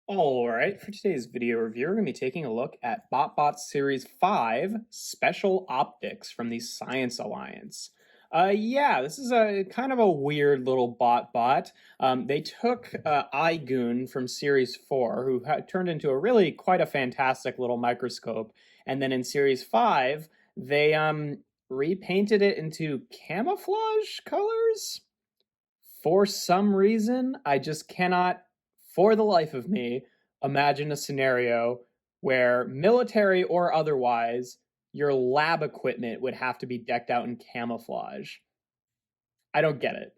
All right, for today's video review, we're going to be taking a look at BotBots Series 5 Special Optics from the Science Alliance. Yeah, this is a kind of a weird little bot. They took eye-goon from Series 4, who turned into a really quite a fantastic little microscope, and then in Series 5, they repainted it into camouflage colors. For some reason, I just cannot, for the life of me, imagine a scenario where, military or otherwise, your lab equipment would have to be decked out in camouflage. I don't get it.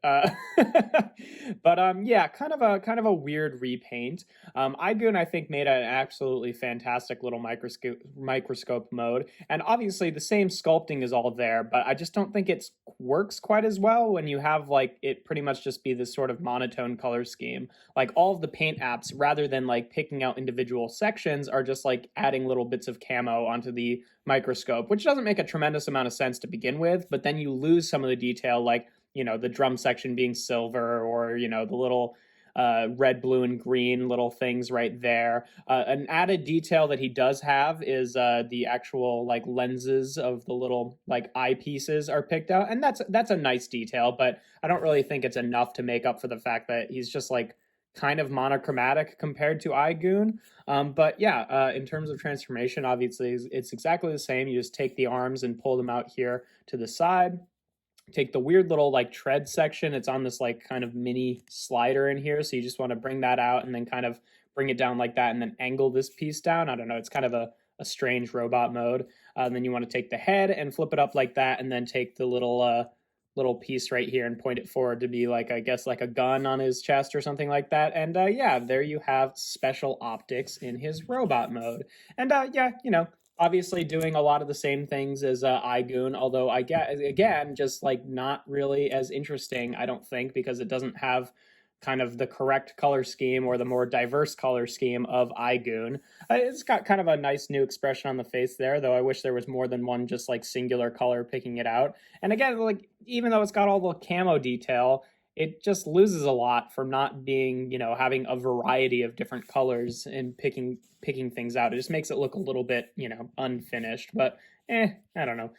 But yeah, kind of a weird repaint. eye-goon, I think, made an absolutely fantastic little microscope mode, and obviously the same sculpting is all there, but I just don't think it works quite as well when you have like it pretty much just be this sort of monotone color scheme. Like all of the paint apps, rather than like picking out individual sections, are just like adding little bits of camo onto the microscope, which doesn't make a tremendous amount of sense to begin with. But then you lose some of the detail, like the drum section being silver, or the little red, blue, and green little things right there. An added detail that he does have is the actual like lenses of the little like eyepieces are picked out, and that's a nice detail, but I don't really think it's enough to make up for the fact that he's just like kind of monochromatic compared to eye-goon. But yeah, in terms of transformation, obviously it's exactly the same. You just take the arms and pull them out here to the side, take the weird little like tread section. It's on this like kind of mini slider in here, so you just want to bring that out and then kind of bring it down like that, and then angle this piece down. I don't know, it's kind of a strange robot mode. And then you want to take the head and flip it up like that, and then take the little piece right here and point it forward to be like, I guess, like a gun on his chest or something like that. And yeah, there you have special optics in his robot mode. And yeah, obviously doing a lot of the same things as eye-goon, although I get, again, just like not really as interesting, I don't think, because it doesn't have kind of the correct color scheme or the more diverse color scheme of eye-goon. It's got kind of a nice new expression on the face there, though I wish there was more than one just like singular color picking it out. And again, like even though it's got all the camo detail, it just loses a lot from not being, having a variety of different colors and picking things out. It just makes it look a little bit, unfinished. But I don't know.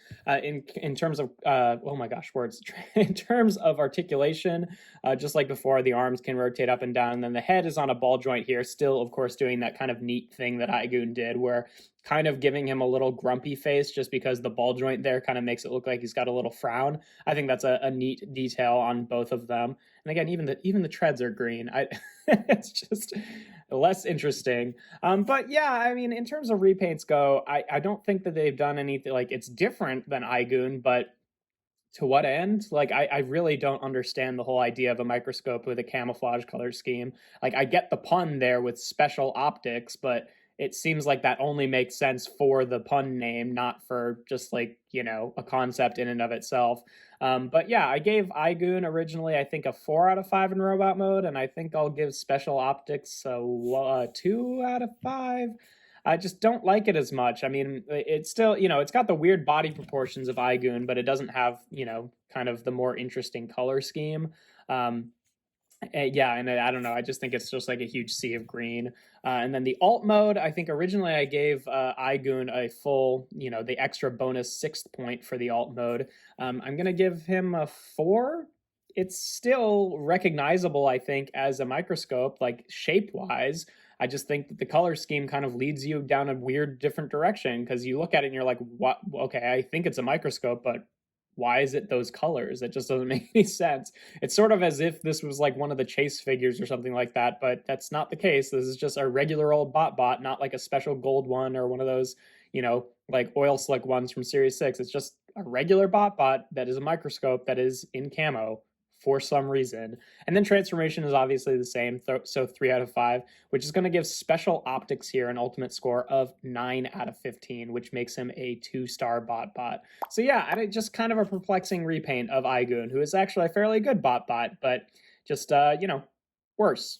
In terms of oh my gosh, words. In terms of articulation, just like before, the arms can rotate up and down, and then the head is on a ball joint here, still of course doing that kind of neat thing that eye-goon did, where kind of giving him a little grumpy face, just because the ball joint there kind of makes it look like he's got a little frown. I think that's a neat detail on both of them. And again, even the treads are green. It's just less interesting. But yeah, I mean, in terms of repaints go, I don't think that they've done anything like it's different than eye-goon, but to what end? Like, I really don't understand the whole idea of a microscope with a camouflage color scheme. Like, I get the pun there with special optics, but it seems like that only makes sense for the pun name, not for just like, a concept in and of itself. But yeah, I gave eye-goon originally, I think, a 4 out of 5 in robot mode, and I think I'll give special optics a 2 out of 5. I just don't like it as much. I mean, it's still, it's got the weird body proportions of eye-goon, but it doesn't have, kind of the more interesting color scheme. Yeah, and I don't know. I just think it's just like a huge sea of green. And then the alt mode, I think originally I gave eye-goon a full, the extra bonus 6th point for the alt mode. I'm going to give him a 4. It's still recognizable, I think, as a microscope, like shape-wise. I just think that the color scheme kind of leads you down a weird different direction, because you look at it and you're like, what? Okay, I think it's a microscope, but why is it those colors? It just doesn't make any sense. It's sort of as if this was like one of the chase figures or something like that, but that's not the case. This is just a regular old BotBot, not like a special gold one or one of those, like oil slick ones from Series 6. It's just a regular BotBot that is a microscope that is in camo for some reason. And then transformation is obviously the same, so 3 out of 5, which is going to give special optics here an ultimate score of 9 out of 15, which makes him a 2-star BotBot. So yeah, just kind of a perplexing repaint of eye-goon, who is actually a fairly good BotBot, but just, worse.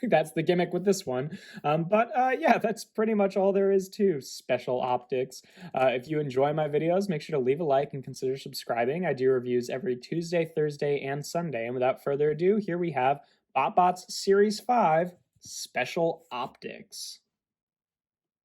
That's the gimmick with this one. But yeah, that's pretty much all there is to special optics. If you enjoy my videos, make sure to leave a like and consider subscribing. I do reviews every Tuesday, Thursday, and Sunday. And without further ado, here we have BotBots Series 5 Special optics.